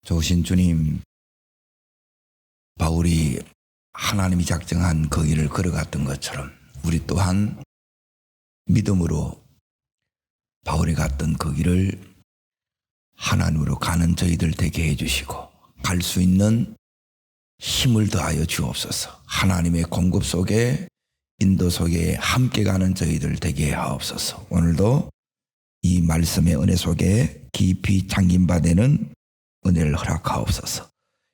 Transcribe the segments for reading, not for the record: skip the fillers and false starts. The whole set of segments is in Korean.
좋으신 주님, 바울이 하나님이 작정한 그 길을 걸어갔던 것처럼 우리 또한 믿음으로 바울이 갔던 그 길을 하나님으로 가는 저희들 되게 해주시고 갈 수 있는 힘을 더하여 주옵소서. 하나님의 공급 속에 인도 속에 함께 가는 저희들 되게 하옵소서. 오늘도 이 말씀의 은혜 속에 깊이 잠김받는 은혜를 허락하옵소서.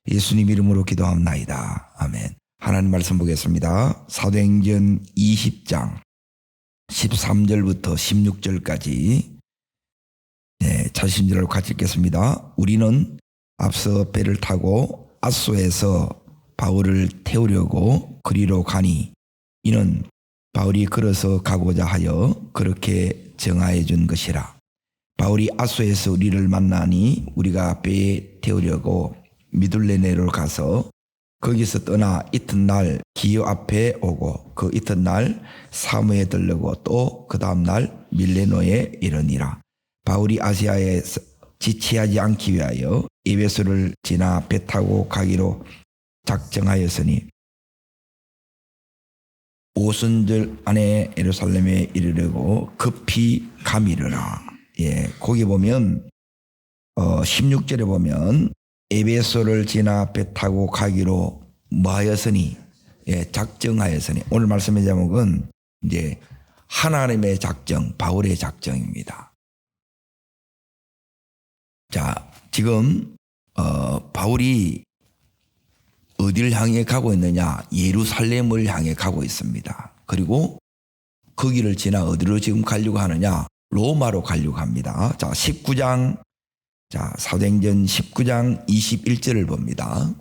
예수님 이름으로 기도합나이다. 아멘. 하나님 말씀 보겠습니다. 사도행전 20장 13절부터 16절까지 자신들을 같이 읽겠습니다. 우리는 앞서 배를 타고 아소에서 바울을 태우려고 그리로 가니 이는 바울이 걸어서 가고자 하여 그렇게 정하여 준 것이라. 바울이 아소에서 우리를 만나니 우리가 배에 태우려고 미둘레네로 가서 거기서 떠나 이튿날 기요 앞에 오고 그 이튿날 사무에 들르고 또 그 다음날 밀레노에 이르니라. 바울이 아시아에 지체하지 않기 위하여 에베소를 지나 배 타고 가기로 작정하였으니 오순절 안에 예루살렘에 이르려고 급히 가미르라. 거기 보면 16절에 보면 에베소를 지나 배 타고 가기로 뭐하였으니 작정하였으니 오늘 말씀의 제목은 이제 하나님의 작정, 바울의 작정입니다. 자, 지금 바울이 어디를 향해 가고 있느냐? 예루살렘을 향해 가고 있습니다. 그리고 그 길을 지나 어디로 지금 가려고 하느냐? 로마로 가려고 합니다. 자, 19장, 사도행전 19장 21절을 봅니다.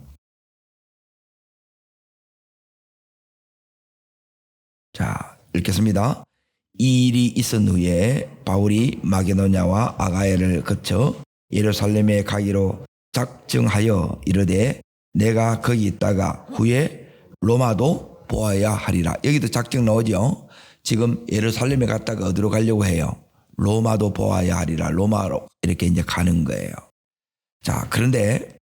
자, 읽겠습니다. 이 일이 있은 후에 바울이 마게도냐와 아가야를 거쳐 예루살렘에 가기로 작정하여 이르되 내가 거기 있다가 후에 로마도 보아야 하리라. 여기도 작정 나오죠. 지금 예루살렘에 갔다가 어디로 가려고 해요? 로마도 보아야 하리라. 로마로 이렇게 이제 가는 거예요. 자, 그런데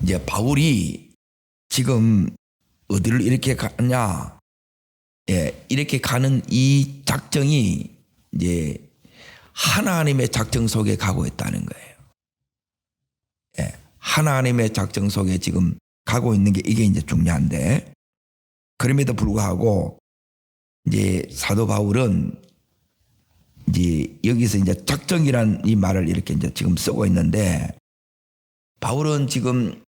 이제 바울이 지금 어디를 이렇게 가냐? 이렇게 가는 이 작정이 이제 하나님의 작정 속에 가고 있다는 거예요. 하나님의 작정 속에 지금 가고 있는 게 이게 이제 중요한데, 그럼에도 불구하고 이제 사도 바울은 이제 여기서 이제 작정이라는 이 말을 이렇게 이제 지금 쓰고 있는데, 바울은 지금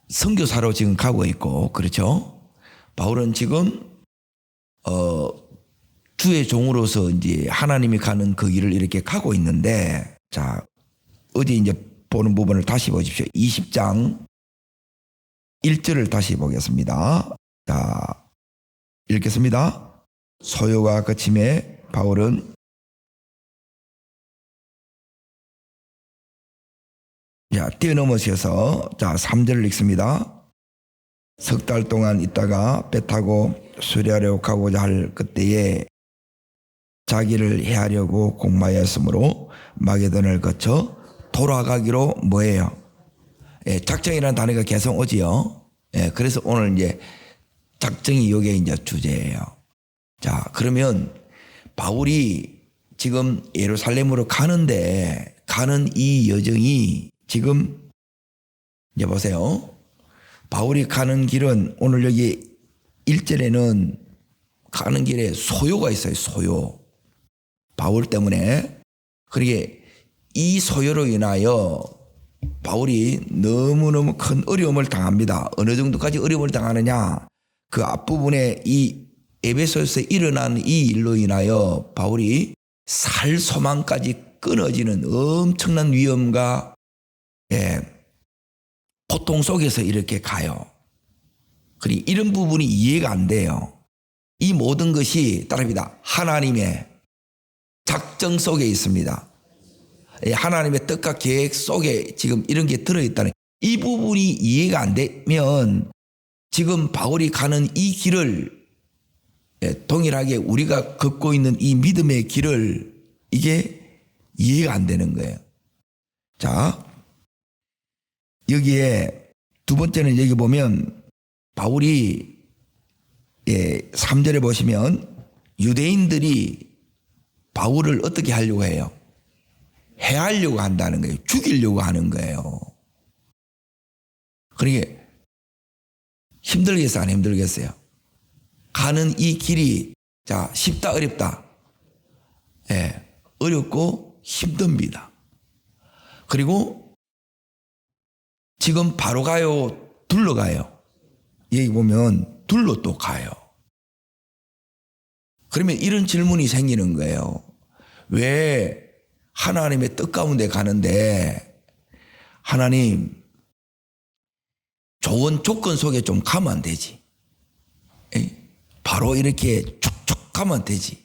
선교사로 지금 가고 있고, 그렇죠? 바울은 지금 주의 종으로서 이제 하나님이 가는 그 길을 이렇게 가고 있는데, 자, 어디 이제 보는 부분을 다시 보십시오. 20장 1절을 다시 보겠습니다. 자, 읽겠습니다. 소요가 그침에 바울은 뛰어넘으셔서 3절을 읽습니다. 석 달 동안 있다가 배 타고 수리하려 가고자 할 그때에 자기를 해하려고 공마하였으므로 마게돈을 거쳐 돌아가기로 뭐예요? 작정이라는 단어가 계속 오지요. 그래서 오늘 이제 작정이 이게 이제 주제예요. 자, 그러면 바울이 지금 예루살렘으로 가는데 가는 이 여정이 지금 이제 보세요. 바울이 가는 길은 오늘 여기 1절에는 가는 길에 소요가 있어요. 소요. 바울 때문에. 그러게 이 소요로 인하여 바울이 너무너무 큰 어려움을 당합니다. 어느 정도까지 어려움을 당하느냐? 그 앞부분에 이 에베소에서 일어난 이 일로 인하여 바울이 살 소망까지 끊어지는 엄청난 위험과 고통 속에서 이렇게 가요. 그리고 이런 부분이 이해가 안 돼요. 이 모든 것이 따릅니다. 하나님의 작정 속에 있습니다. 하나님의 뜻과 계획 속에 지금 이런 게 들어있다는 이 부분이 이해가 안 되면 지금 바울이 가는 이 길을 동일하게 우리가 걷고 있는 이 믿음의 길을 이게 이해가 안 되는 거예요. 자, 여기에 두 번째는 여기 보면 바울이 3절에 보시면 유대인들이 바울을 어떻게 하려고 해요? 해하려고 한다는 거예요. 죽이려고 하는 거예요. 그러니까 힘들겠어요? 안 힘들겠어요? 가는 이 길이 자 쉽다 어렵다? 어렵고 힘듭니다. 그리고 지금 바로 가요? 둘러 가요? 여기 보면 둘러 또 가요. 그러면 이런 질문이 생기는 거예요. 왜 하나님의 뜻 가운데 가는데 하나님 좋은 조건 속에 좀 가면 되지. 바로 이렇게 촉촉 가면 되지.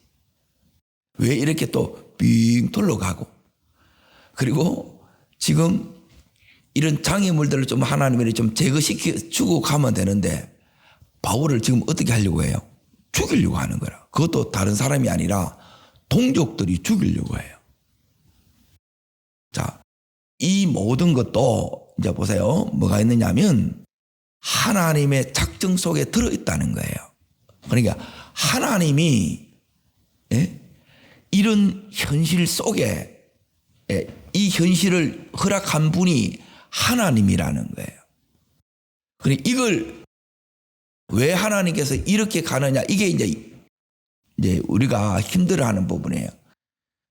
왜 이렇게 또 빙 둘러가고 그리고 지금 이런 장애물들을 좀 하나님이 좀 제거시켜 주고 가면 되는데 바울을 지금 어떻게 하려고 해요? 죽이려고 하는 거라. 그것도 다른 사람이 아니라 동족들이 죽이려고 해요. 자, 이 모든 것도 이제 보세요. 뭐가 있느냐면 하나님의 작정 속에 들어있다는 거예요. 그러니까 하나님이 이런 현실 속에 이 현실을 허락한 분이 하나님이라는 거예요. 그러니까 이걸 왜 하나님께서 이렇게 가느냐 이게 이제 우리가 힘들어하는 부분이에요.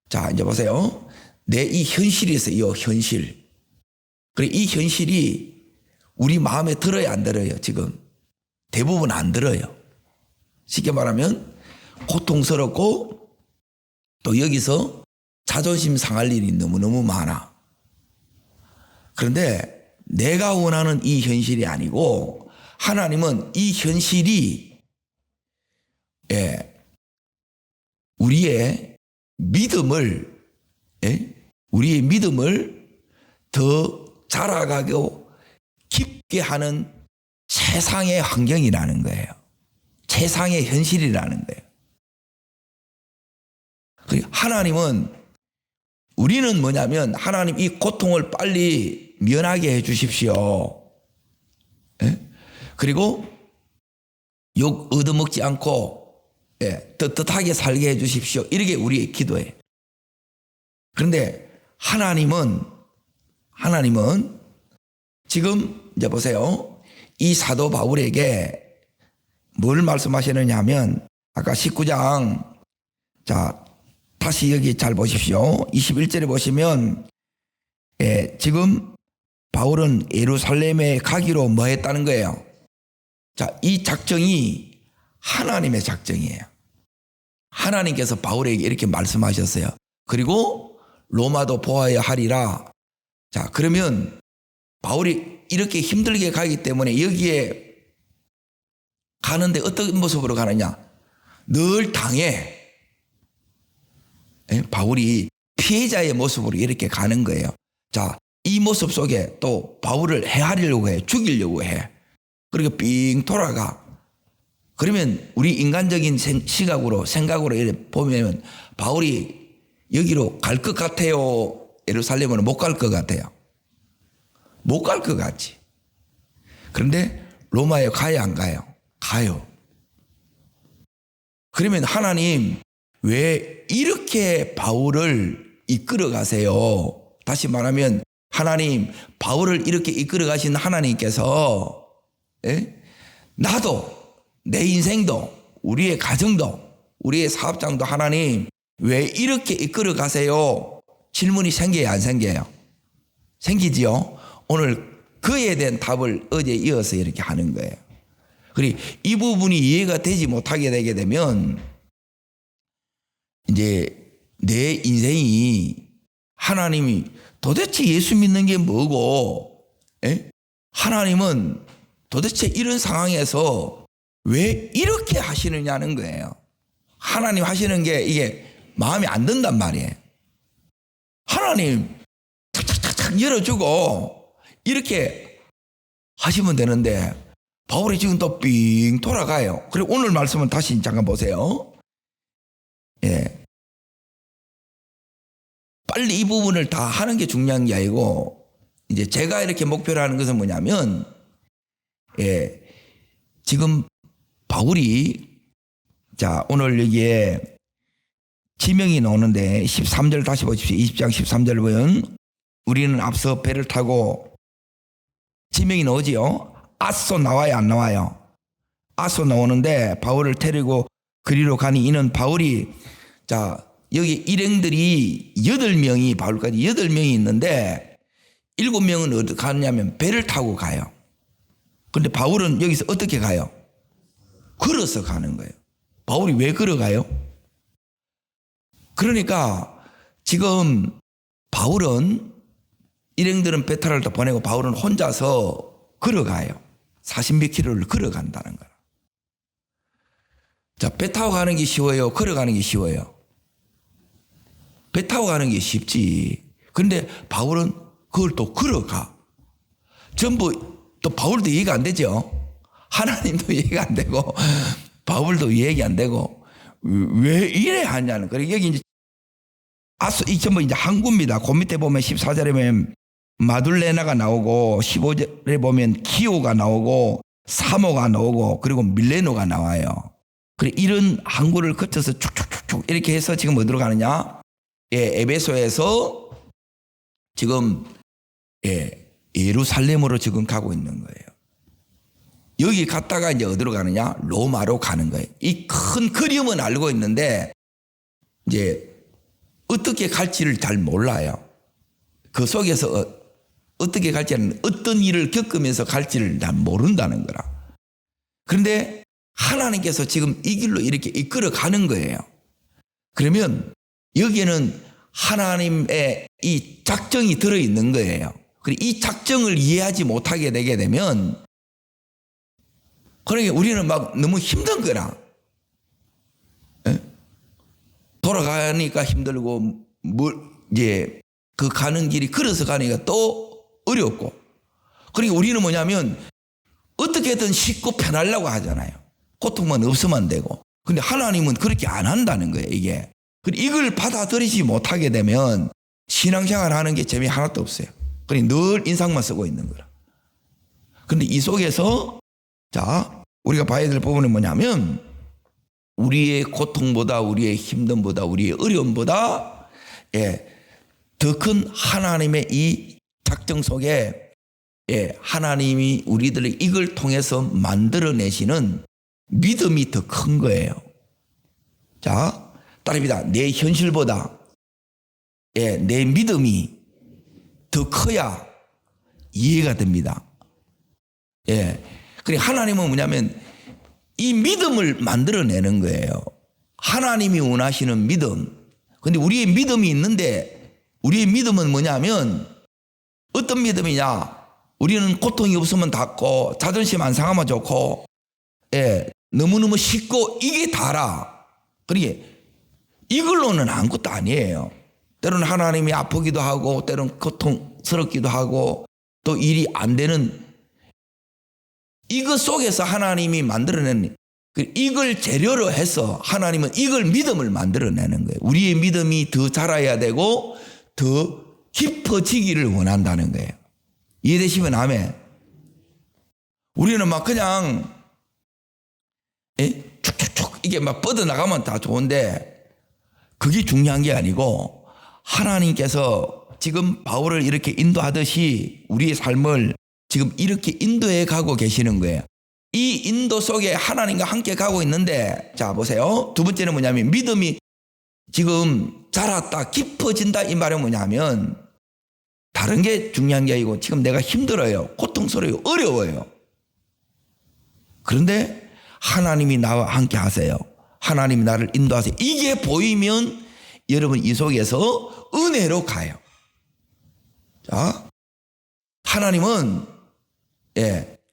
자, 이제 보세요. 내 이 현실이 있어요. 이 현실. 그리고 이 현실이 우리 마음에 들어요, 안 들어요? 지금 대부분 안 들어요. 쉽게 말하면 고통스럽고 또 여기서 자존심 상할 일이 너무너무 많아. 그런데 내가 원하는 이 현실이 아니고 하나님은 이 현실이 우리의 믿음을 더 자라가고 깊게 하는 세상의 환경이라는 거예요. 세상의 현실이라는 거예요. 하나님은 우리는 뭐냐면 하나님 이 고통을 빨리 면하게 해 주십시오. 그리고 욕 얻어먹지 않고 떳떳하게 살게 해 주십시오. 이렇게 우리의 기도해. 그런데 하나님은 지금 이제 보세요. 이 사도 바울에게 뭘 말씀하시느냐 하면 아까 19장 자 다시 여기 잘 보십시오. 21절에 보시면 지금 바울은 예루살렘에 가기로 뭐 했다는 거예요? 자, 이 작정이 하나님의 작정이에요. 하나님께서 바울에게 이렇게 말씀하셨어요. 그리고 로마도 보아야 하리라. 자, 그러면 바울이 이렇게 힘들게 가기 때문에 여기에 가는데 어떤 모습으로 가느냐? 늘 당해. 바울이 피해자의 모습으로 이렇게 가는 거예요. 자, 이 모습 속에 또 바울을 해하려고 해. 죽이려고 해. 그리고 삥 돌아가. 그러면 우리 인간적인 시각으로 생각으로 이렇게 보면 바울이 여기로 갈 것 같아요? 예루살렘으로 못 갈 것 같아요? 못 갈 것 같지. 그런데 로마에 가야 안 가요? 가요. 그러면 하나님 왜 이렇게 바울을 이끌어 가세요? 다시 말하면 하나님 바울을 이렇게 이끌어 가신 하나님께서 나도 내 인생도 우리의 가정도 우리의 사업장도 하나님 왜 이렇게 이끌어 가세요? 질문이 생겨요, 안 생겨요? 생기지요? 오늘 그에 대한 답을 어제 이어서 이렇게 하는 거예요. 그리고 이 부분이 이해가 되지 못하게 되게 되면 이제 내 인생이 하나님이 도대체 예수 믿는 게 뭐고 하나님은 도대체 이런 상황에서 왜 이렇게 하시느냐는 거예요. 하나님 하시는 게 이게 마음에 안 든단 말이에요. 하나님 착착착착 열어주고 이렇게 하시면 되는데 바울이 지금 또 삥 돌아가요. 그리고 오늘 말씀은 다시 잠깐 보세요. 빨리 이 부분을 다 하는 게 중요한 게 아니고, 이제 제가 이렇게 목표로 하는 것은 뭐냐면, 지금 바울이, 자, 오늘 여기에 지명이 나오는데 13절 다시 보십시오. 20장 13절 보면 우리는 앞서 배를 타고, 지명이 나오지요. 아소 나와요, 안 나와요? 아소 나오는데 바울을 데리고 그리로 가니 이는 바울이, 자, 여기 일행들이 8명이, 바울까지 8명이 있는데 7명은 어디 가느냐면 배를 타고 가요. 근데 바울은 여기서 어떻게 가요? 걸어서 가는 거예요. 바울이 왜 걸어가요? 그러니까 지금 바울은, 일행들은 배 타러 보내고 바울은 혼자서 걸어가요. 40몇 킬로를 걸어간다는 거야. 자, 배 타고 가는 게 쉬워요? 걸어가는 게 쉬워요? 배 타고 가는 게 쉽지. 근데 바울은 그걸 또 걸어가. 전부 또 바울도 이해가 안 되죠. 하나님도 이해가 안 되고 바울도 이해가 안 되고 왜 이래 하냐는. 그리고 여기 이제 이 전부 이제 항구입니다. 그 밑에 보면 14절에 보면 마둘레나가 나오고 15절에 보면 키오가 나오고 사모가 나오고 그리고 밀레노가 나와요. 그래 이런 항구를 거쳐서 쭉쭉쭉쭉 이렇게 해서 지금 어디로 가느냐? 에베소에서 지금 예루살렘으로 지금 가고 있는 거예요. 여기 갔다가 이제 어디로 가느냐? 로마로 가는 거예요. 이 큰 그림은 알고 있는데 이제 어떻게 갈지를 잘 몰라요. 그 속에서 어떻게 갈지는, 어떤 일을 겪으면서 갈지를 잘 모른다는 거라. 그런데 하나님께서 지금 이 길로 이렇게 이끌어 가는 거예요. 그러면 여기에는 하나님의 이 작정이 들어있는 거예요. 그리고 이 작정을 이해하지 못하게 되게 되면, 그러니까 우리는 막 너무 힘든 거라. 돌아가니까 힘들고, 이제 그 가는 길이 걸어서 가니까 또 어렵고. 그러니까 우리는 뭐냐면 어떻게든 쉽고 편하려고 하잖아요. 고통만 없으면 되고. 근데 하나님은 그렇게 안 한다는 거예요, 이게. 이걸 받아들이지 못하게 되면 신앙생활 하는 게 재미 하나도 없어요. 그러니까 늘 인상만 쓰고 있는 거라. 근데 이 속에서, 자, 우리가 봐야 될 부분은 뭐냐면, 우리의 고통보다, 우리의 힘듦보다, 우리의 어려움보다 더 큰 하나님의 이 작정 속에 하나님이 우리들의 이걸 통해서 만들어내시는 믿음이 더 큰 거예요. 자, 따릅니다. 내 현실보다 내 믿음이 더 커야 이해가 됩니다. 그래 하나님은 뭐냐면 이 믿음을 만들어내는 거예요. 하나님이 원하시는 믿음. 근데 우리의 믿음이 있는데, 우리의 믿음은 뭐냐면 어떤 믿음이냐? 우리는 고통이 없으면 닿고 자존심 안 상하면 좋고 너무너무 쉽고 이게 다라. 그러게 이걸로는 아무것도 아니에요. 때로는 하나님이 아프기도 하고 때로는 고통스럽기도 하고 또 일이 안 되는, 이것 속에서 하나님이 만들어낸, 이걸 재료로 해서 하나님은 이걸 믿음을 만들어내는 거예요. 우리의 믿음이 더 자라야 되고 더 깊어지기를 원한다는 거예요. 이해되시면 아멘. 우리는 막 그냥 축축축 이게 막 뻗어나가면 다 좋은데 그게 중요한 게 아니고, 하나님께서 지금 바울을 이렇게 인도하듯이 우리의 삶을 지금 이렇게 인도해 가고 계시는 거예요. 이 인도 속에 하나님과 함께 가고 있는데, 자 보세요. 두 번째는 뭐냐면 믿음이 지금 자랐다, 깊어진다, 이 말은 뭐냐면 다른 게 중요한 게 아니고 지금 내가 힘들어요, 고통스러워요, 어려워요. 그런데 하나님이 나와 함께 하세요. 하나님이 나를 인도하세요. 이게 보이면 여러분 이 속에서 은혜로 가요. 자, 하나님은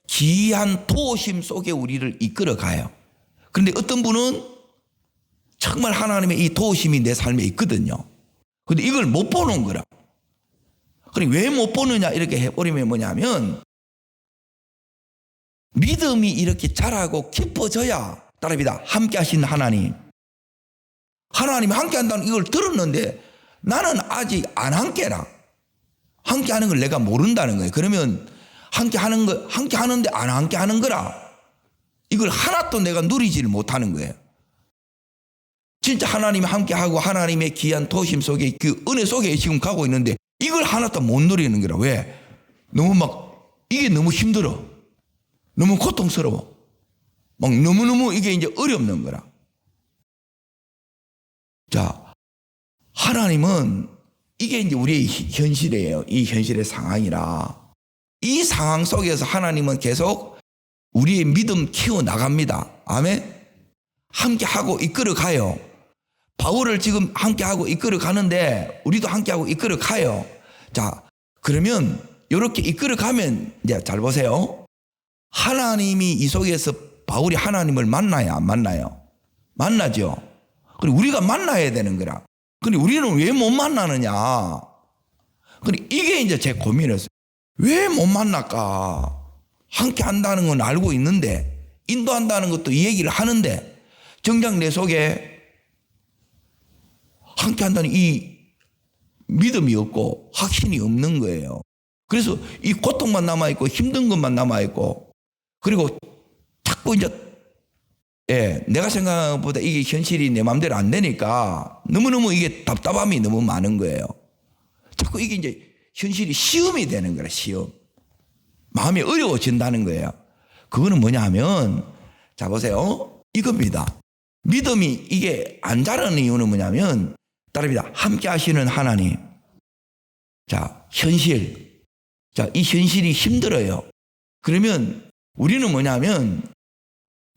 기이한 도우심 속에 우리를 이끌어 가요. 그런데 어떤 분은 정말 하나님의 이 도우심이 내 삶에 있거든요. 그런데 이걸 못 보는 거라. 그럼 왜 못 보느냐 이렇게 해버리면 뭐냐면, 믿음이 이렇게 자라고 깊어져야, 따라합니다, 함께 하신 하나님. 하나님이 함께 한다는 이걸 들었는데 나는 아직 안 함께라. 함께 하는 걸 내가 모른다는 거예요. 그러면 함께 하는데 안 함께 하는 거라. 이걸 하나도 내가 누리지를 못하는 거예요. 진짜 하나님이 함께하고 하나님의 귀한 도심 속에 그 은혜 속에 지금 가고 있는데 이걸 하나도 못 누리는 거라. 왜? 이게 너무 힘들어. 너무 고통스러워. 너무너무 이게 이제 어렵는 거라. 자, 하나님은 이게 이제 우리의 현실이에요. 이 현실의 상황이라. 이 상황 속에서 하나님은 계속 우리의 믿음 키워나갑니다. 아멘? 함께하고 이끌어 가요. 바울을 지금 함께하고 이끌어 가는데 우리도 함께하고 이끌어 가요. 자, 그러면 이렇게 이끌어 가면 이제 잘 보세요. 하나님이 이 속에서 바울이 하나님을 만나야 안 만나요? 만나죠. 그리고 우리가 만나야 되는 거라. 근데 우리는 왜 못 만나느냐? 근데 이게 이제 제 고민이었어요. 왜 못 만날까? 함께 한다는 건 알고 있는데, 인도한다는 것도 이 얘기를 하는데, 정작 내 속에 함께 한다는 이 믿음이 없고 확신이 없는 거예요. 그래서 이 고통만 남아있고 힘든 것만 남아있고, 그리고 자꾸 이제 내가 생각한 것보다 이게 현실이 내 마음대로 안 되니까 너무너무 이게 답답함이 너무 많은 거예요. 자꾸 이게 이제 현실이 시험이 되는 거라. 시험. 마음이 어려워진다는 거예요. 그거는 뭐냐 하면, 자 보세요. 이겁니다. 믿음이 이게 안 자라는 이유는 뭐냐면, 따릅니다. 함께 하시는 하나님. 자, 현실. 자, 이 현실이 힘들어요. 그러면 우리는 뭐냐면,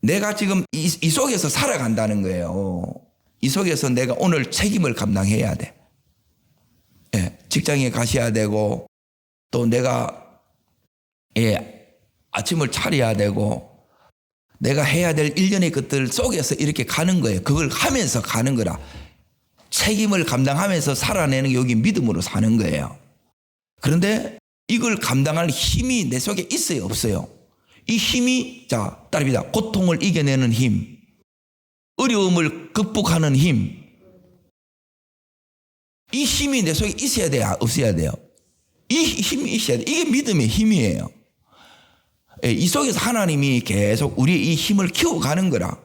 내가 지금 이 속에서 살아간다는 거예요. 이 속에서 내가 오늘 책임을 감당해야 돼. 직장에 가셔야 되고, 또 내가 아침을 차려야 되고, 내가 해야 될 일련의 것들 속에서 이렇게 가는 거예요. 그걸 하면서 가는 거라. 책임을 감당하면서 살아내는 게 여기 믿음으로 사는 거예요. 그런데 이걸 감당할 힘이 내 속에 있어요, 없어요? 이 힘이, 자, 따릅니다. 고통을 이겨내는 힘, 어려움을 극복하는 힘, 이 힘이 내 속에 있어야 돼요, 없어야 돼요? 이 힘이 있어야 돼요. 이게 믿음의 힘이에요. 이 속에서 하나님이 계속 우리의 이 힘을 키워가는 거라.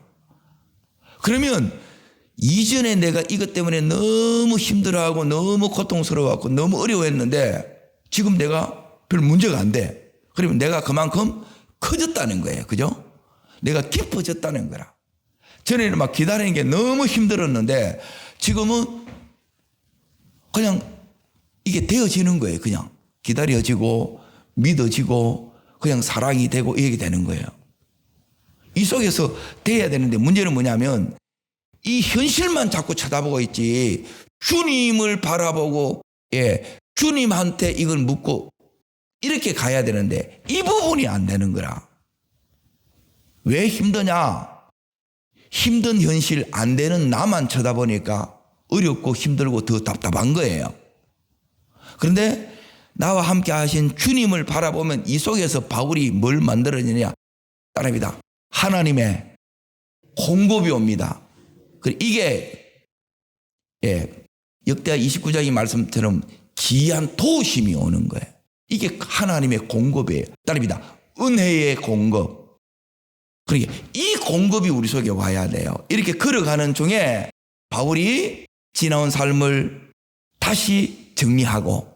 그러면 이전에 내가 이것 때문에 너무 힘들어하고 너무 고통스러워하고 너무 어려워했는데 지금 내가 별 문제가 안 돼. 그러면 내가 그만큼 커졌다는 거예요. 그죠? 내가 깊어졌다는 거라. 전에는 막 기다리는 게 너무 힘들었는데 지금은 그냥 이게 되어지는 거예요. 그냥 기다려지고 믿어지고 그냥 사랑이 되고 이렇게 되는 거예요. 이 속에서 돼야 되는데 문제는 뭐냐면 이 현실만 자꾸 쳐다보고 있지 주님을 바라보고 주님한테 이걸 묻고 이렇게 가야 되는데 이 부분이 안 되는 거라. 왜 힘드냐? 힘든 현실 안 되는 나만 쳐다보니까 어렵고 힘들고 더 답답한 거예요. 그런데 나와 함께 하신 주님을 바라보면 이 속에서 바울이 뭘 만들어내냐? 따릅니다. 하나님의 공급이 옵니다. 이게 역대하 29장의 말씀처럼 귀한 도우심이 오는 거예요. 이게 하나님의 공급이에요. 따릅니다. 은혜의 공급. 그러니까 이 공급이 우리 속에 와야 돼요. 이렇게 걸어가는 중에 바울이 지나온 삶을 다시 정리하고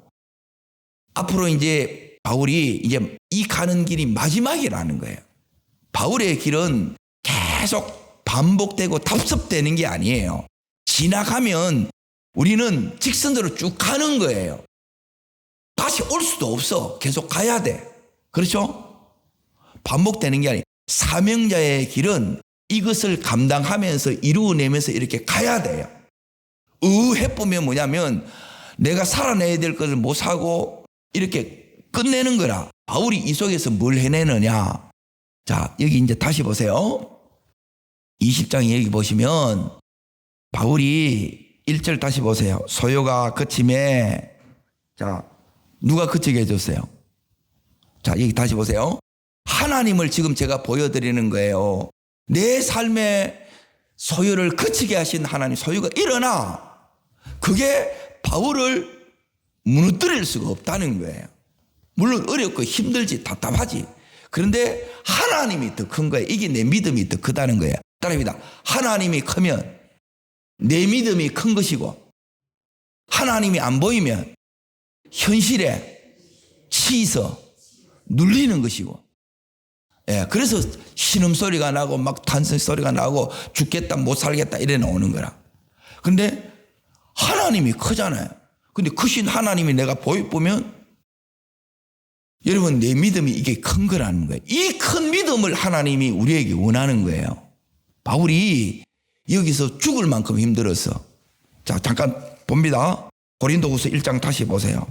앞으로 이제 바울이 이제 이 가는 길이 마지막이라는 거예요. 바울의 길은 계속 반복되고 답습되는 게 아니에요. 지나가면 우리는 직선으로 쭉 가는 거예요. 다시 올 수도 없어. 계속 가야 돼. 그렇죠? 반복되는 게 아니에요. 사명자의 길은 이것을 감당하면서 이루어내면서 이렇게 가야 돼요. 해보면 뭐냐면 내가 살아내야 될 것을 못 사고 이렇게 끝내는 거라. 바울이 이 속에서 뭘 해내느냐. 자, 여기 이제 다시 보세요. 20장 여기 보시면 바울이 1절 다시 보세요. 소요가 그침에 자 누가 그치게 해줬어요? 자, 여기 다시 보세요. 하나님을 지금 제가 보여드리는 거예요. 내 삶의 소요를 그치게 하신 하나님, 소요가 일어나. 그게 바울을 무너뜨릴 수가 없다는 거예요. 물론 어렵고 힘들지, 답답하지. 그런데 하나님이 더 큰 거예요. 이게 내 믿음이 더 크다는 거예요. 따라합니다. 하나님이 크면 내 믿음이 큰 것이고, 하나님이 안 보이면 현실에 치이서 눌리는 것이고, 예, 그래서 신음소리가 나고 막 탄성소리가 나고 죽겠다 못 살겠다 이래 나오는 거라. 근데 하나님이 크잖아요. 근데 크신 하나님이 내가 보면 여러분 내 믿음이 이게 큰 거라는 거예요. 이 큰 믿음을 하나님이 우리에게 원하는 거예요. 바울이 여기서 죽을 만큼 힘들었어. 자, 잠깐 봅니다. 고린도후서 1장 다시 보세요.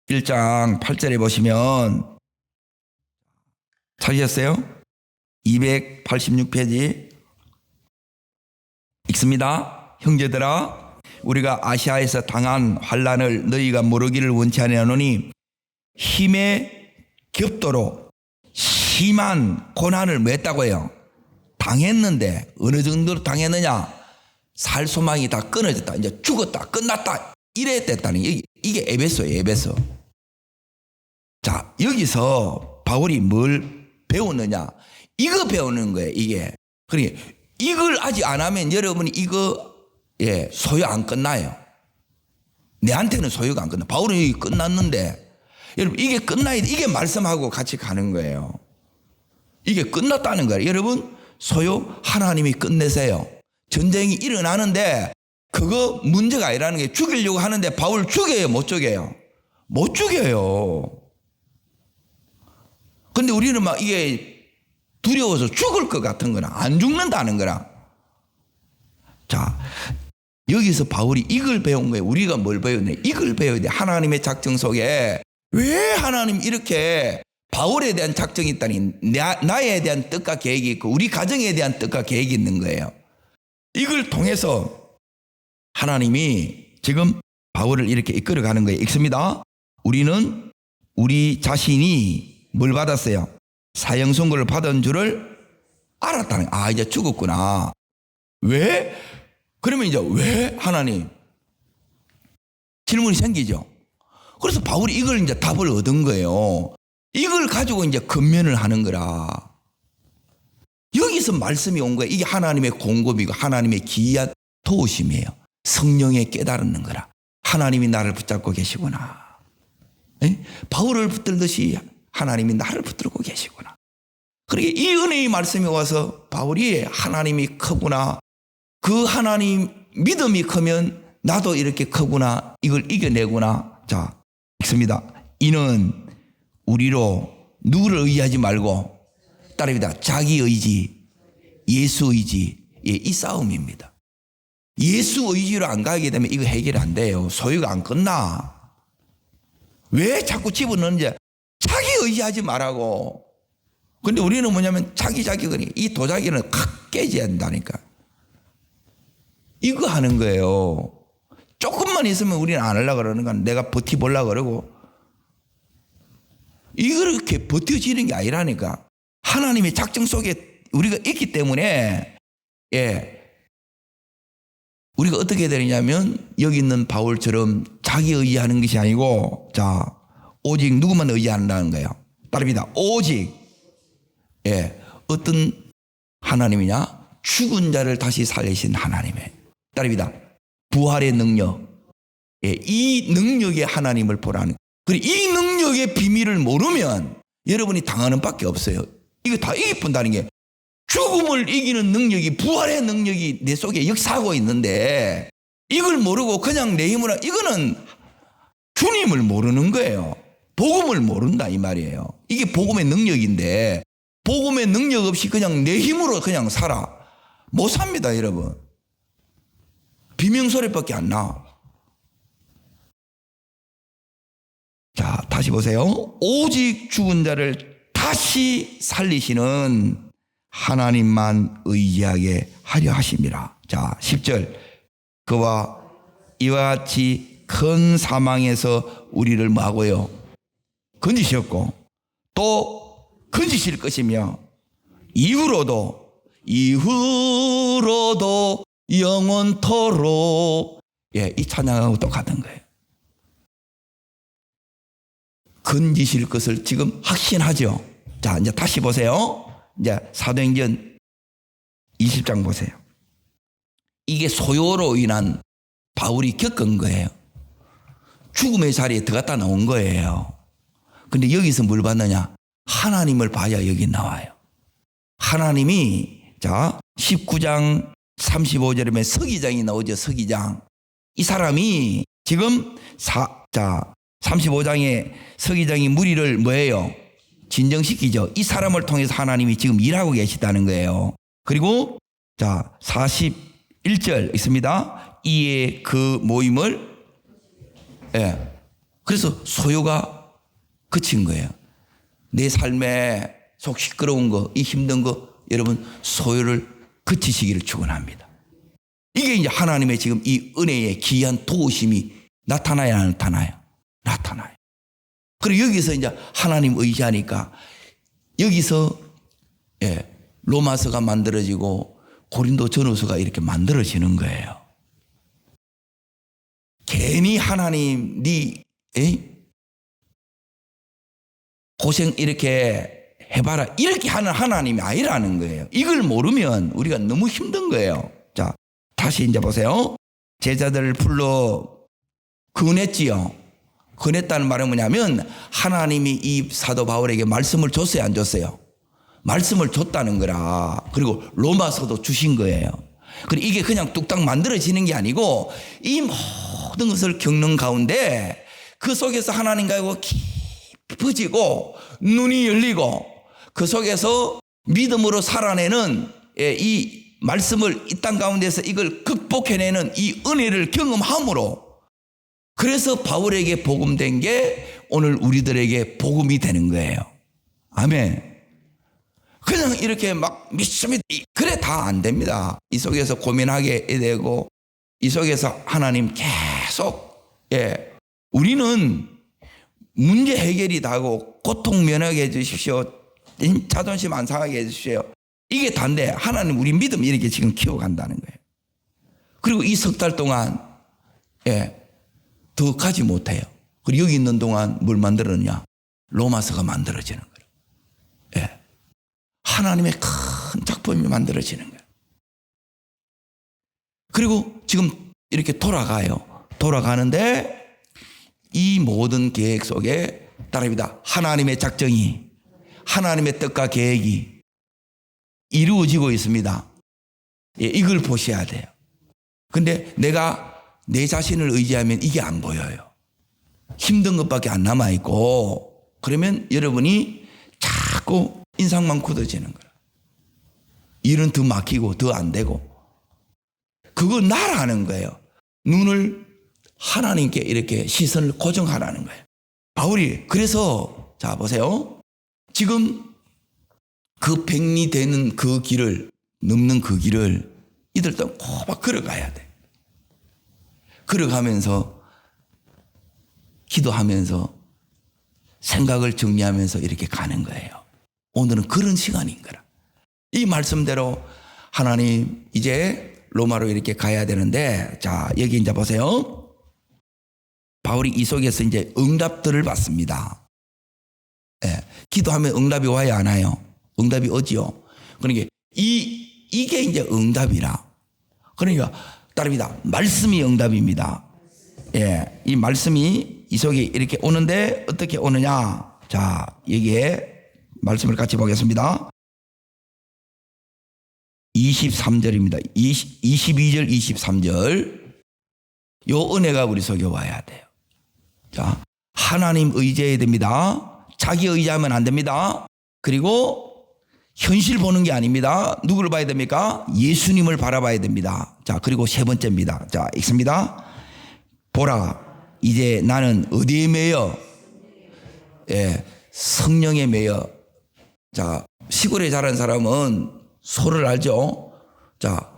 1장 8절에 보시면 찾으셨어요? 286페이지 읽습니다. 형제들아, 우리가 아시아에서 당한 환난을 너희가 모르기를 원치 아니하노니 힘에 겹도록 심한 고난을 뭐 했다고 해요? 당했는데 어느 정도로 당했느냐? 살 소망이 다 끊어졌다. 이제 죽었다. 끝났다. 이래 됐다는 게 이게 에베소예요. 에베소. 자, 여기서 바울이 뭘 배우느냐? 이거 배우는 거예요. 이게. 그러니까 이걸 아직 안 하면 여러분이 이거 소유 안 끝나요. 내한테는 소유가 안 끝나. 바울은 이게 끝났는데 여러분 이게 끝나야 돼. 이게 말씀하고 같이 가는 거예요. 이게 끝났다는 거예요. 여러분 소유 하나님이 끝내세요. 전쟁이 일어나는데 그거 문제가 아니라는 게 죽이려고 하는데 바울 죽여요? 못 죽여요? 못 죽여요. 근데 우리는 막 이게 두려워서 죽을 것 같은 거나 안 죽는다는 거라. 자, 여기서 바울이 이걸 배운 거예요. 우리가 뭘 배웠네? 이걸 배워야 돼. 하나님의 작정 속에 왜 하나님 이렇게 바울에 대한 작정이 있다니 나에 대한 뜻과 계획이 있고 우리 가정에 대한 뜻과 계획이 있는 거예요. 이걸 통해서 하나님이 지금 바울을 이렇게 이끌어가는 거예요. 읽습니다. 우리는 우리 자신이 뭘 받았어요? 사형 선고를 받은 줄을 알았다는 거예요. 아, 이제 죽었구나. 왜? 그러면 이제 왜 하나님? 질문이 생기죠. 그래서 바울이 이걸 이제 답을 얻은 거예요. 이걸 가지고 이제 근면을 하는 거라. 여기서 말씀이 온 거예요. 이게 하나님의 공급이고 하나님의 기이한 도우심이에요. 성령에 깨달는 거라. 하나님이 나를 붙잡고 계시구나. 에? 바울을 붙들듯이 하나님이 나를 붙들고 계시구나. 그러니까 이 은혜의 말씀이 와서 바울이 하나님이 크구나. 그 하나님 믿음이 크면 나도 이렇게 크구나. 이걸 이겨내구나. 자, 읽습니다. 이는 우리로 누구를 의지하지 말고 따릅니다. 자기 의지, 예수 의지. 예, 이 싸움입니다. 예수 의지로 안 가게 되면 이거 해결 안 돼요. 소유가 안 끝나. 왜 자꾸 집어넣는지 자기 의지하지 말라고. 근데 우리는 뭐냐면 자기거니 이 도자기는 확 깨져야 한다니까. 이거 하는 거예요. 조금만 있으면 우리는 안 하려고 그러는 건 내가 버티보려고 그러고 이렇게 버텨지는 게 아니라니까. 하나님의 작정 속에 우리가 있기 때문에 우리가 어떻게 되느냐면 여기 있는 바울처럼 자기 의지하는 것이 아니고 자 오직 누구만 의지한다는 거예요. 따릅니다. 오직 어떤 하나님이냐? 죽은 자를 다시 살리신 하나님의 따릅니다. 부활의 능력. 이 능력의 하나님을 보라는. 그리고 이 능력의 비밀을 모르면 여러분이 당하는 밖에 없어요. 이거 다 이기뿐다는 게 죽음을 이기는 능력이 부활의 능력이 내 속에 역사하고 있는데 이걸 모르고 그냥 내 힘으로 이거는 주님을 모르는 거예요. 복음을 모른다 이 말이에요. 이게 복음의 능력인데 복음의 능력 없이 그냥 내 힘으로 그냥 살아. 못 삽니다 여러분. 비명소리밖에 안 나. 자, 다시 보세요. 오직 죽은 자를 다시 살리시는 하나님만 의지하게 하려 하심이라. 자, 10절. 그와 이와 같이 큰 사망에서 우리를 뭐하고요? 건지셨고 또 건지실 것이며 이후로도 영원토록. 예, 이 찬양하고 똑같은 거예요. 건지실 것을 지금 확신하죠. 자, 이제 다시 보세요. 이제 사도행전 20장 보세요. 이게 소요로 인한 바울이 겪은 거예요. 죽음의 자리에 들어갔다 나온 거예요. 근데 여기서 뭘 봤느냐? 하나님을 봐야 여기 나와요. 하나님이, 자, 19장 35절에 보면 서기장이 나오죠. 서기장. 이 사람이 지금 35장에 서기장이 무리를 뭐예요? 진정시키죠. 이 사람을 통해서 하나님이 지금 일하고 계시다는 거예요. 그리고 자, 41절 있습니다. 이에 그 모임을, 예. 그래서 소요가 그친 거예요. 내 삶에 속 시끄러운 거, 이 힘든 거, 여러분 소요를 그치시기를 축원합니다. 이게 이제 하나님의 지금 이 은혜의 귀한 도우심이 나타나야 안 나타나요? 나타나요. 그리고 여기서 이제 하나님 의지하니까 여기서, 예, 로마서가 만들어지고 고린도 전후서가 이렇게 만들어지는 거예요. 괜히 하나님 고생 이렇게 해봐라 이렇게 하는 하나님이 아니라는 거예요. 이걸 모르면 우리가 너무 힘든 거예요. 자, 다시 이제 보세요. 제자들을 불러 권했지요. 권했다는 말은 뭐냐면 하나님이 이 사도 바울에게 말씀을 줬어요, 안 줬어요? 말씀을 줬다는 거라. 그리고 로마서도 주신 거예요. 그리고 이게 그냥 뚝딱 만들어지는 게 아니고 이 모든 것을 겪는 가운데 그 속에서 하나님과 깊어지고 눈이 열리고 그 속에서 믿음으로 살아내는 이 말씀을 이 땅 가운데서 이걸 극복해내는 이 은혜를 경험함으로 그래서 바울에게 복음된 게 오늘 우리들에게 복음이 되는 거예요. 아멘. 그냥 이렇게 막 믿습니다. 그래 다 안 됩니다. 이 속에서 고민하게 되고 이 속에서 하나님 계속, 예, 우리는 문제 해결이 다고 고통 면하게 해주십시오. 자존심 안 상하게 해주십시오. 이게 단데 하나님 우리 믿음 이렇게 지금 키워간다는 거예요. 그리고 이 석 달 동안, 예, 더 가지 못해요. 그리고 여기 있는 동안 뭘 만들었냐? 로마서가 만들어지는 거예요. 예. 하나님의 큰 작품이 만들어지는 거예요. 그리고 지금 이렇게 돌아가요. 돌아가는데 이 모든 계획 속에 따릅니다. 하나님의 작정이, 하나님의 뜻과 계획이 이루어지고 있습니다. 예, 이걸 보셔야 돼요. 근데 내가 내 자신을 의지하면 이게 안 보여요. 힘든 것밖에 안 남아있고 그러면 여러분이 자꾸 인상만 굳어지는 거예요. 일은 더 막히고 더 안 되고 그거 나라는 거예요. 눈을 하나님께 이렇게 시선을 고정하라는 거예요. 바울이 그래서 자 보세요. 지금 그 백리 되는 그 길을 넘는 그 길을 이들도 꼬박 걸어가야 돼. 걸어가면서 기도하면서 생각을 정리하면서 이렇게 가는 거예요. 오늘은 그런 시간인 거라. 이 말씀대로 하나님 이제 로마로 이렇게 가야 되는데 자 여기 이제 보세요. 바울이 이 속에서 이제 응답들을 받습니다. 예, 기도하면 응답이 와야 안 와요? 응답이 오지요. 그러니까 이게 이제 응답이라. 그러니까 따릅니다. 말씀이 응답입니다. 예, 이 말씀이 이 속에 이렇게 오는데 어떻게 오느냐? 자, 여기에 말씀을 같이 보겠습니다. 23절입니다. 22절, 23절. 요 은혜가 우리 속에 와야 돼요. 자, 하나님 의지해야 됩니다. 자기 의지하면 안 됩니다. 그리고 현실 보는 게 아닙니다. 누구를 봐야 됩니까? 예수님을 바라봐야 됩니다. 자, 그리고 세 번째입니다. 자, 읽습니다. 보라, 이제 나는 어디에 매여? 예, 성령에 매여. 자, 시골에 자란 사람은 소를 알죠? 자,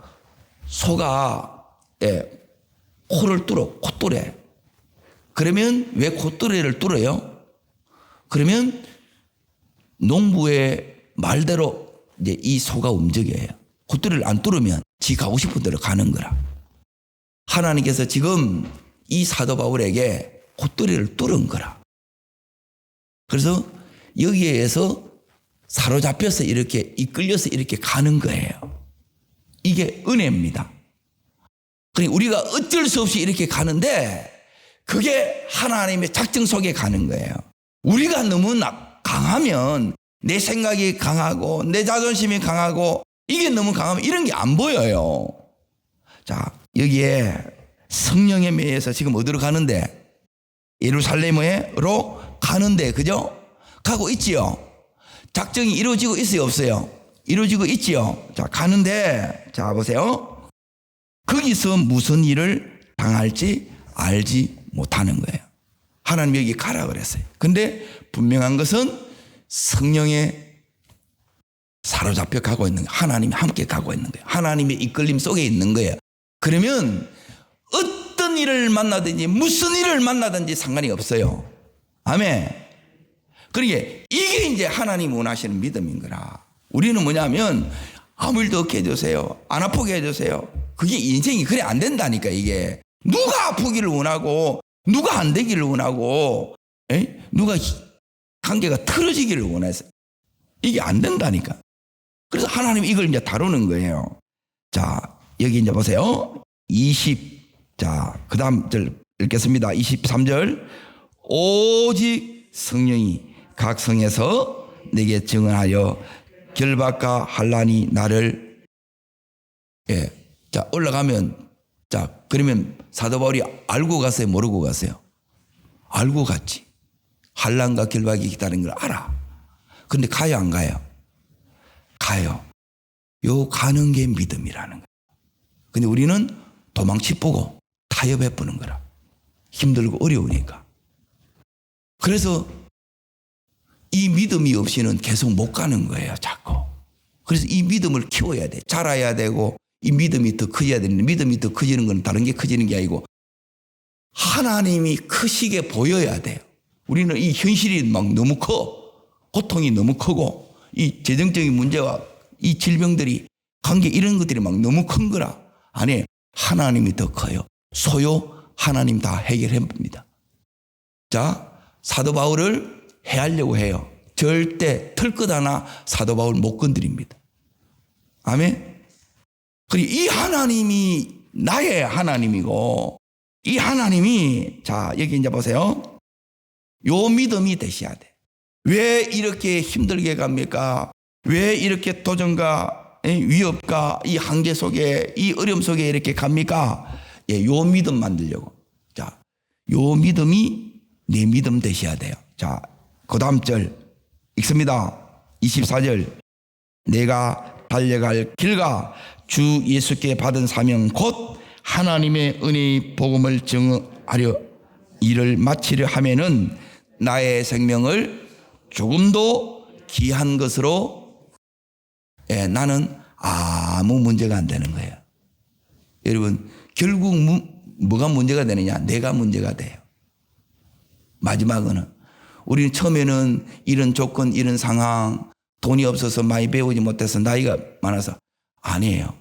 소가, 예, 코를 뚫어, 콧뚜레. 그러면 왜 콧뚜레를 뚫어요? 그러면 농부의 말대로 이제 이 소가 움직여요. 콧뚜레를 안 뚫으면 지 가고 싶은 대로 가는 거라. 하나님께서 지금 이 사도 바울에게 콧도리를 뚫은 거라. 그래서 여기에 의해서 사로잡혀서 이렇게 이끌려서 이렇게 가는 거예요. 이게 은혜입니다. 그러니까 우리가 어쩔 수 없이 이렇게 가는데 그게 하나님의 작정 속에 가는 거예요. 우리가 너무 강하면 내 생각이 강하고 내 자존심이 강하고 이게 너무 강하면 이런 게 안 보여요. 자, 여기에 성령에 매여서 지금 어디로 가는데? 예루살렘으로 가는데, 그죠? 가고 있지요. 작정이 이루어지고 있어요, 없어요? 이루어지고 있지요. 자, 가는데, 자, 보세요. 거기서 무슨 일을 당할지 알지 못하는 거예요. 하나님이 여기 가라 그랬어요. 근데 분명한 것은 성령에 사로잡혀 가고 있는 거예요. 하나님이 함께 가고 있는 거예요. 하나님의 이끌림 속에 있는 거예요. 그러면 어떤 일을 만나든지 무슨 일을 만나든지 상관이 없어요. 아멘. 그러게 이게 이제 하나님 원하시는 믿음인 거라. 우리는 뭐냐면 아무 일도 없게 해주세요. 안 아프게 해주세요. 그게 인생이 그래 안 된다니까. 이게 누가 아프기를 원하고 누가 안 되기를 원하고 누가 관계가 틀어지기를 원해서 이게 안 된다니까. 그래서 하나님이 이걸 이제 다루는 거예요. 자, 여기 이제 보세요. 자, 그 다음 절 읽겠습니다. 23절. 오직 성령이 각 성에서 내게 증언하여 결박과 환난이 나를 자, 올라가면 자, 그러면 사도 바울이 알고 갔어요? 모르고 갔어요? 알고 갔지. 환난과 결박이 기다리는 걸 알아. 근데 가요, 안 가요? 가요. 요 가는 게 믿음이라는 거예요. 근데 우리는 도망치보고 타협해보는 거라. 힘들고 어려우니까. 그래서 이 믿음이 없이는 계속 못 가는 거예요, 자꾸. 그래서 이 믿음을 키워야 돼. 자라야 되고 이 믿음이 더 커져야 되는데 믿음이 더 커지는 건 다른 게 커지는 게 아니고 하나님이 크시게 보여야 돼요. 우리는 이 현실이 막 너무 커. 고통이 너무 크고 이 재정적인 문제와 이 질병들이 관계 이런 것들이 막 너무 큰 거라. 아니, 하나님이 더 커요. 소요 하나님 다 해결해 봅니다. 자, 사도 바울을 해하려고 해요. 절대 털끝 하나 사도 바울 못 건드립니다. 아멘. 그리고 이 하나님이 나의 하나님이고 이 하나님이 자, 여기 이제 보세요. 요 믿음이 되셔야 돼. 왜 이렇게 힘들게 갑니까? 왜 이렇게 도전과 위협과 이 한계 속에 이 어려움 속에 이렇게 갑니까? 요 믿음 만들려고. 자, 요 믿음이 내 믿음 되셔야 돼요. 자, 그 다음 절 읽습니다. 24절. 내가 달려갈 길과 주 예수께 받은 사명 곧 하나님의 은혜의 복음을 증언하려 일을 마치려 하면은 나의 생명을 조금도 귀한 것으로 나는 아무 문제가 안 되는 거예요. 여러분, 결국 뭐가 문제가 되느냐? 내가 문제가 돼요. 마지막은 우리는 처음에는 이런 조건, 이런 상황, 돈이 없어서 많이 배우지 못해서 나이가 많아서 아니에요.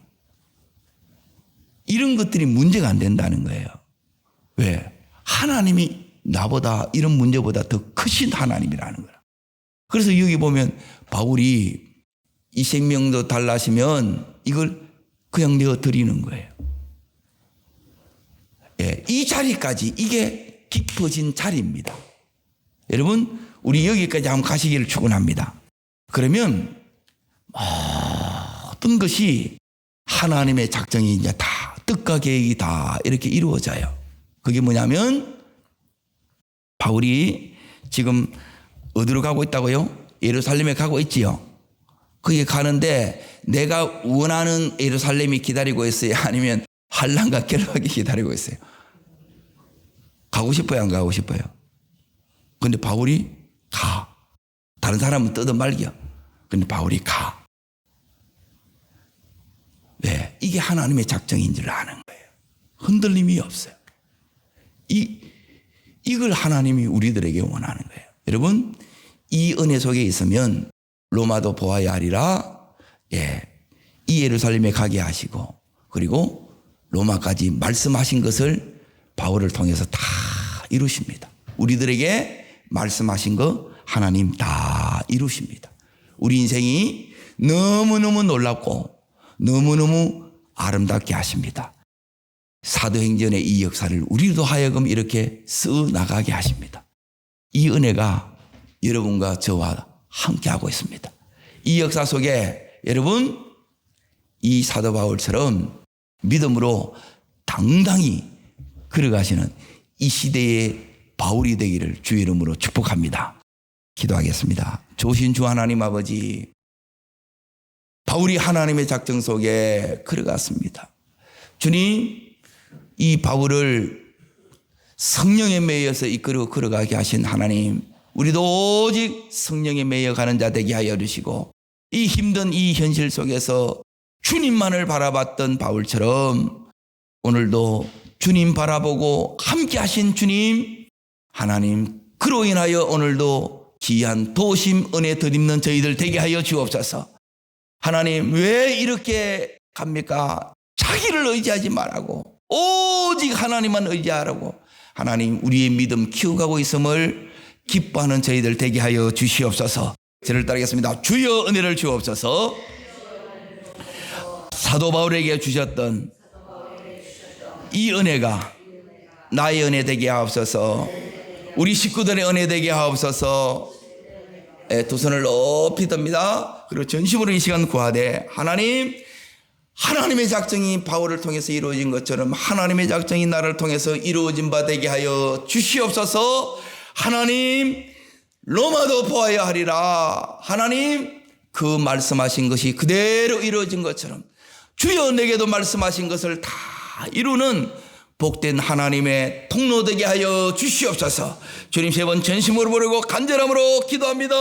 이런 것들이 문제가 안 된다는 거예요. 왜? 하나님이 나보다 이런 문제보다 더 크신 하나님이라는 거야. 그래서 여기 보면 바울이 이 생명도 달라시면 이걸 그냥 내어 드리는 거예요. 이 자리까지 이게 깊어진 자리입니다. 여러분, 우리 여기까지 한번 가시기를 축원합니다. 그러면 모든 것이 하나님의 작정이 이제 다 뜻과 계획이 다 이렇게 이루어져요. 그게 뭐냐면 바울이 지금 어디로 가고 있다고요? 예루살렘에 가고 있지요. 거기에 가는데 내가 원하는 예루살렘이 기다리고 있어요? 아니면 환난과 결박이 기다리고 있어요? 가고 싶어요? 안 가고 싶어요? 근데 바울이 가. 다른 사람은 뜯어 말겨. 근데 바울이 가. 왜? 이게 하나님의 작정인 줄 아는 거예요. 흔들림이 없어요. 이걸 하나님이 우리들에게 원하는 거예요. 여러분, 이 은혜 속에 있으면 로마도 보아야 하리라. 이 예루살렘에 가게 하시고 그리고 로마까지 말씀하신 것을 바울을 통해서 다 이루십니다. 우리들에게 말씀하신 거 하나님 다 이루십니다. 우리 인생이 너무너무 놀랍고 너무너무 아름답게 하십니다. 사도행전의 이 역사를 우리도 하여금 이렇게 써나가게 하십니다. 이 은혜가 여러분과 저와 함께하고 있습니다. 이 역사 속에 여러분 이 사도 바울처럼 믿음으로 당당히 걸어가시는 이 시대의 바울이 되기를 주의 이름으로 축복합니다. 기도하겠습니다. 좋으신 주 하나님 아버지, 바울이 하나님의 작정 속에 걸어갔습니다. 주님, 이 바울을 성령에 매여서 이끌어 걸어가게 하신 하나님, 우리도 오직 성령에 매여가는 자 되게 하여 주시고 이 힘든 이 현실 속에서 주님만을 바라봤던 바울처럼 오늘도 주님 바라보고 함께 하신 주님 하나님, 그로 인하여 오늘도 귀한 도심 은혜 덧입는 저희들 되게 하여 주옵소서. 하나님, 왜 이렇게 갑니까? 자기를 의지하지 말라고 오직 하나님만 의지하라고 하나님 우리의 믿음 키워가고 있음을 기뻐하는 저희들 되게 하여 주시옵소서. 저를 따르겠습니다. 주여 은혜를 주옵소서. 사도 바울에게 주셨던 이 은혜가 나의 은혜 되게 하옵소서. 우리 식구들의 은혜 되게 하옵소서. 두 손을 높이 듭니다. 그리고 전심으로 이 시간 구하되 하나님, 하나님의 작정이 바울을 통해서 이루어진 것처럼 하나님의 작정이 나를 통해서 이루어진 바 되게 하여 주시옵소서. 하나님, 로마도 보아야 하리라. 하나님, 그 말씀하신 것이 그대로 이루어진 것처럼 주여 내게도 말씀하신 것을 다 이루는 복된 하나님의 통로 되게 하여 주시옵소서. 주님, 세 번 전심으로 부르고 간절함으로 기도합니다.